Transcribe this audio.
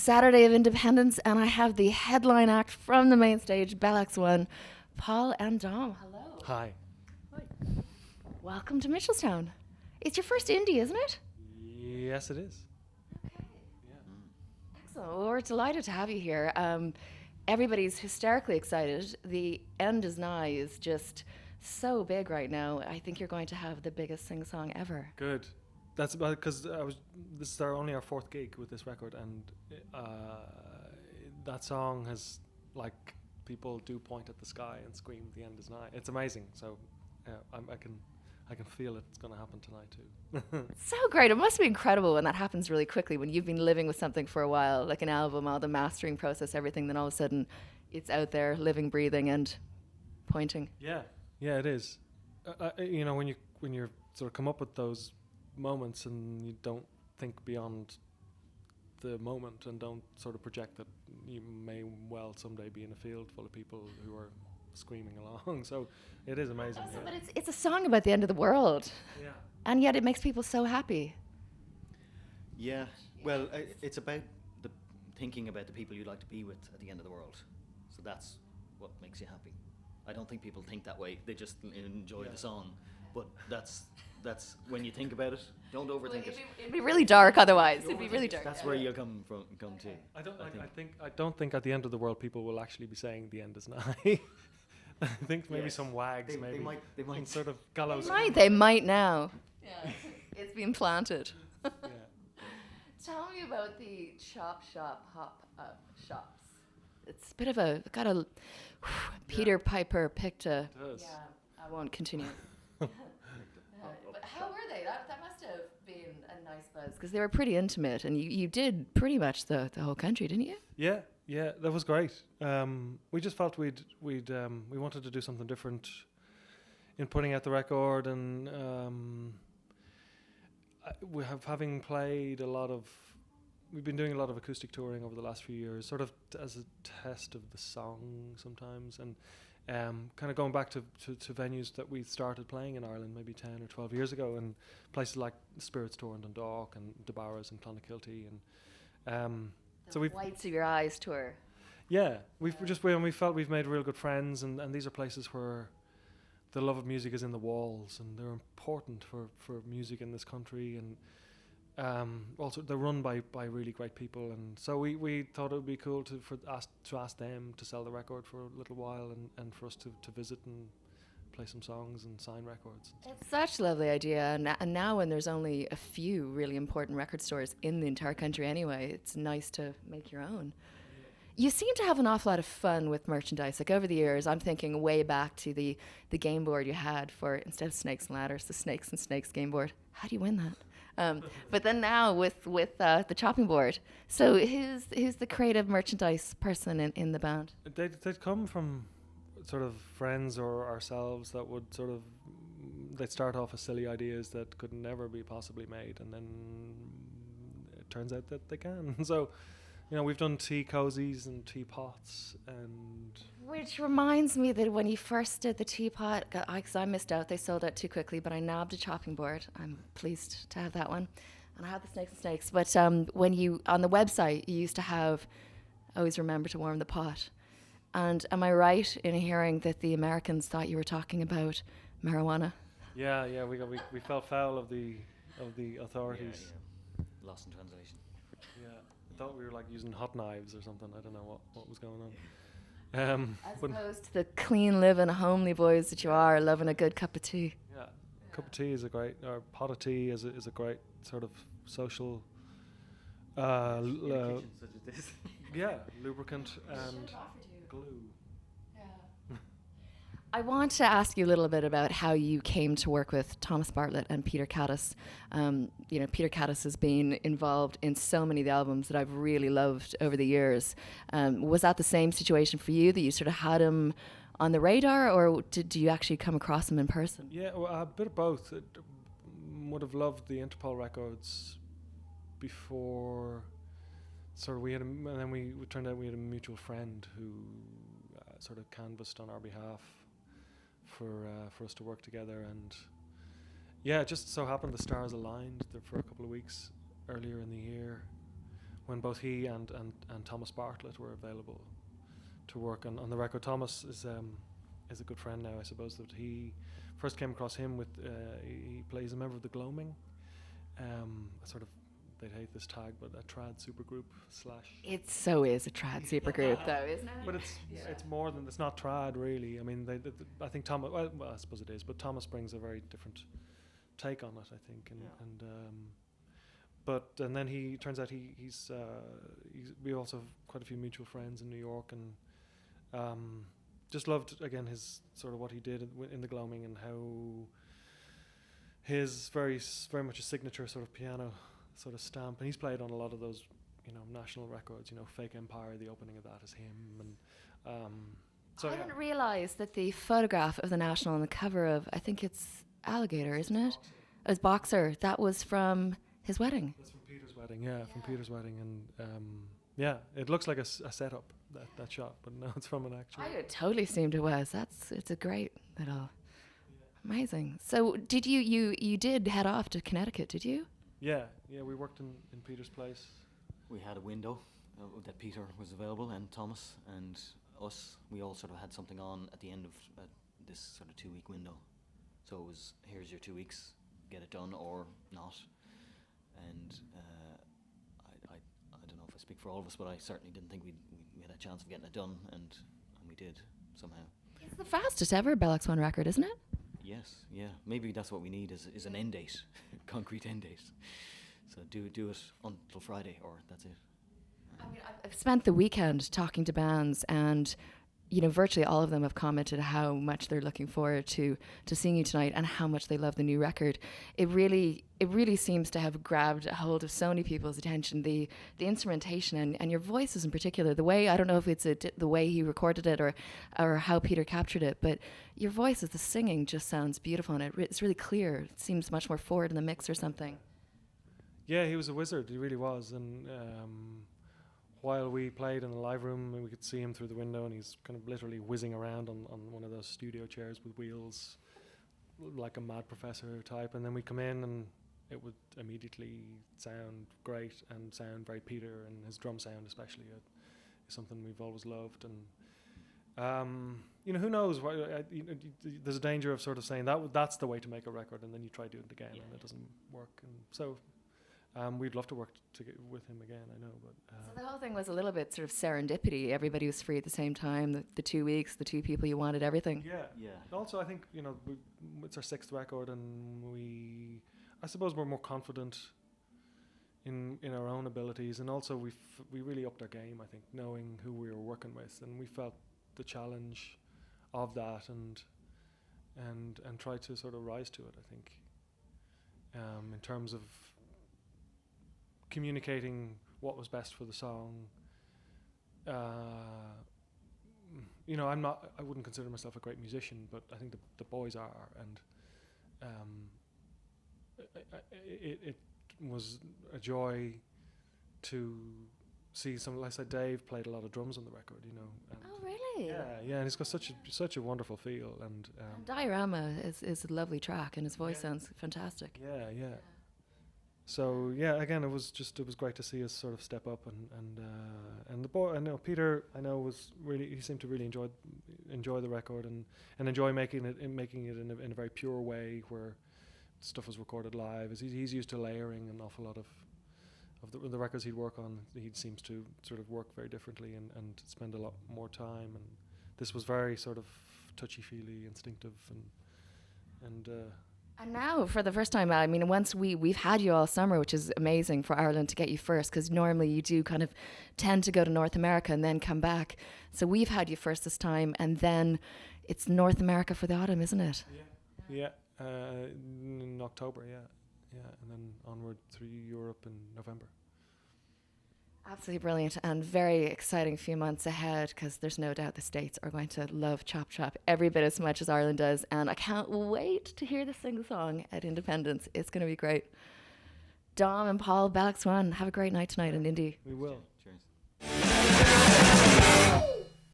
Saturday of Independence, and I have the headline act from the main stage, Bell X1, Paul and Dom. Hello. Hi. Welcome to Mitchelstown. It's your first indie, isn't it? Yes, it is. Okay. Excellent. Well, we're delighted to have you here. Everybody's hysterically excited. The end is nigh is just so big right now. I think you're going to have the biggest sing-song ever. Good. That's about because this is only our fourth gig with this record, and that song has, like, people do point at the sky and scream, "The end is nigh." It's amazing. So I can feel it's going to happen tonight too. So great. It must be incredible when that happens really quickly, when you've been living with something for a while, like an album, all the mastering process, everything, then all of a sudden it's out there, living, breathing, and pointing. Yeah, it is. When you sort of come up with those moments and you don't think beyond the moment and don't sort of project that you may well someday be in a field full of people who are screaming along. So it is amazing. Yeah. But it's a song about the end of the world. Yeah. And yet it makes people so happy. Yeah, well, it's about thinking about the people you'd like to be with at the end of the world. So that's what makes you happy. I don't think people think that way. They just enjoy the song. But that's when you think about it, don't overthink it. It'd be really dark otherwise. It'd be really dark. That's where you'll come to. I don't think at the end of the world people will actually be saying the end is nigh. I think maybe some wags they might sort of gallows. They might now. Yeah. It's been planted. Yeah. Tell me about the Chop Shop Hop Up shops. It's a bit of a Peter Piper picked a. It does. Yeah, I won't continue. But how were they? That must have been a nice buzz because they were pretty intimate, and you did pretty much the whole country, didn't you? Yeah, that was great. We just felt we wanted to do something different in putting out the record, and having played we've been doing a lot of acoustic touring over the last few years, sort of as a test of the song sometimes, and kind of going back to venues that we started playing in Ireland maybe 10 or 12 years ago, and places like Spirits Tour in Dundalk and DeBarra's in Clonakilty, and so we've Whites of Your Eyes tour. Yeah, we felt we've made real good friends, and these are places where the love of music is in the walls, and they're important for music in this country, and also they're run by really great people, and so we thought it would be cool to ask them to sell the record for a little while, and for us to visit and play some songs and sign records. It's such a lovely idea, and now when there's only a few really important record stores in the entire country anyway, it's nice to make your own. You seem to have an awful lot of fun with merchandise. Like over the years, I'm thinking way back to the game board you had for, instead of Snakes and Ladders, the Snakes and Snakes game board. How do you win that? But then now with the chopping board. So who's the creative merchandise person in the band? They'd come from sort of friends or ourselves that would they'd start off as silly ideas that could never be possibly made, and then it turns out that they can. So, we've done tea cozies and teapots, and which reminds me that when you first did the teapot, because I missed out, they sold out too quickly, but I nabbed a chopping board. I'm pleased to have that one. And I have the Snakes and Snakes. But when you, on the website, you used to have, always remember to warm the pot. And am I right in hearing that the Americans thought you were talking about marijuana? Yeah, we fell foul of the authorities. Yeah. Lost in translation. Yeah, I thought we were like using hot knives or something. I don't know what was going on. As opposed to the clean living, homely boys that you are, loving a good cup of tea. Yeah, cup of tea is a great, or pot of tea is a great sort of social. Kitchen such as this. Yeah, lubricant and glue. I want to ask you a little bit about how you came to work with Thomas Bartlett and Peter Caddis. Peter Caddis has been involved in so many of the albums that I've really loved over the years. Was that the same situation for you, that you sort of had him on the radar, or did you actually come across him in person? Yeah, well, a bit of both. Would have loved the Interpol records before. So we had, and then we turned out we had a mutual friend who sort of canvassed on our behalf for us to work together, and it just so happened the stars aligned there for a couple of weeks earlier in the year when both he and Thomas Bartlett were available to work on the record. Thomas is a good friend now, I suppose. That he first came across him with he plays a member of the Gloaming, a sort of, they'd hate this tag, but a trad supergroup / It so is a trad supergroup, though, isn't it? But it's more than, it's not trad really. I mean, I think Thomas. Well, I suppose it is, but Thomas brings a very different take on it, I think, and then he turns out he's we also have quite a few mutual friends in New York, and just loved again his sort of what he did in the Gloaming, and how his very much a signature sort of piano sort of stamp, and he's played on a lot of those, national records. Fake Empire, the opening of that is him, and so I didn't realise that the photograph of the National on the cover of, I think it's Alligator, isn't it? It was Boxer. That was from his wedding. That's from Peter's wedding, from Peter's wedding, and it looks like a setup, that shot, but no, it's from an actual. I would totally assumed it was. It's a great little, amazing. So did you did head off to Connecticut? Did you? Yeah, we worked in Peter's place. We had a window that Peter was available, and Thomas and us. We all sort of had something on at the end of this sort of 2-week window. So it was, here's your 2 weeks, get it done or not. And I don't know if I speak for all of us, but I certainly didn't think we had a chance of getting it done, and we did somehow. It's the fastest ever Bell X1 record, isn't it? Yes, yeah. Maybe that's what we need is an end date, concrete end date. So do it until Friday, or that's it. I mean, I've spent the weekend talking to bands, and virtually all of them have commented how much they're looking forward to seeing you tonight, and how much they love the new record. It really seems to have grabbed a hold of so many people's attention. The instrumentation and your voices in particular. The way, I don't know if it's the way he recorded it or how Peter captured it, but your voices, the singing just sounds beautiful, and it's really clear. It seems much more forward in the mix or something. Yeah, he was a wizard. He really was, and. While we played in the live room, we could see him through the window, and he's kind of literally whizzing around on one of those studio chairs with wheels, like a mad professor type. And then we come in, and it would immediately sound great and sound very Peter, and his drum sound especially is something we've always loved. And who knows? There's a danger of sort of saying that's the way to make a record, and then you try doing it again, and it doesn't work. And so. We'd love to work with him again, I know. But so the whole thing was a little bit sort of serendipity. Everybody was free at the same time. The 2 weeks, the two people you wanted, everything. Yeah. Also, I think it's our 6th record, and I suppose we're more confident in our own abilities, and also we really upped our game. I think, knowing who we were working with, and we felt the challenge of that, and tried to sort of rise to it. I think, in terms of communicating what was best for the song. I wouldn't consider myself a great musician, but I think the boys are, and it was a joy to see some. Like I said, Dave played a lot of drums on the record, And oh, really? Yeah, and he's got such a wonderful feel, and Diorama is a lovely track, and his voice sounds fantastic. Yeah. So again, it was great to see us sort of step up, and the boy, I know Peter, he seemed to really enjoy the record and enjoy making it in a very pure way, where stuff was recorded live. As he's used to layering an awful lot of the records he'd work on. He seems to sort of work very differently and spend a lot more time. And this was very sort of touchy-feely, instinctive, and now, for the first time, I mean, once we've had you all summer, which is amazing for Ireland to get you first, because normally you do kind of tend to go to North America and then come back. So we've had you first this time, and then it's North America for the autumn, isn't it? Yeah. In October, yeah, and then onward through Europe in November. Absolutely brilliant, and very exciting few months ahead, because there's no doubt the States are going to love Chop Chop every bit as much as Ireland does, and I can't wait to hear them sing the song at Independence. It's going to be great. Dom and Paul, Bell X1, have a great night tonight in Indy. We will. Cheers.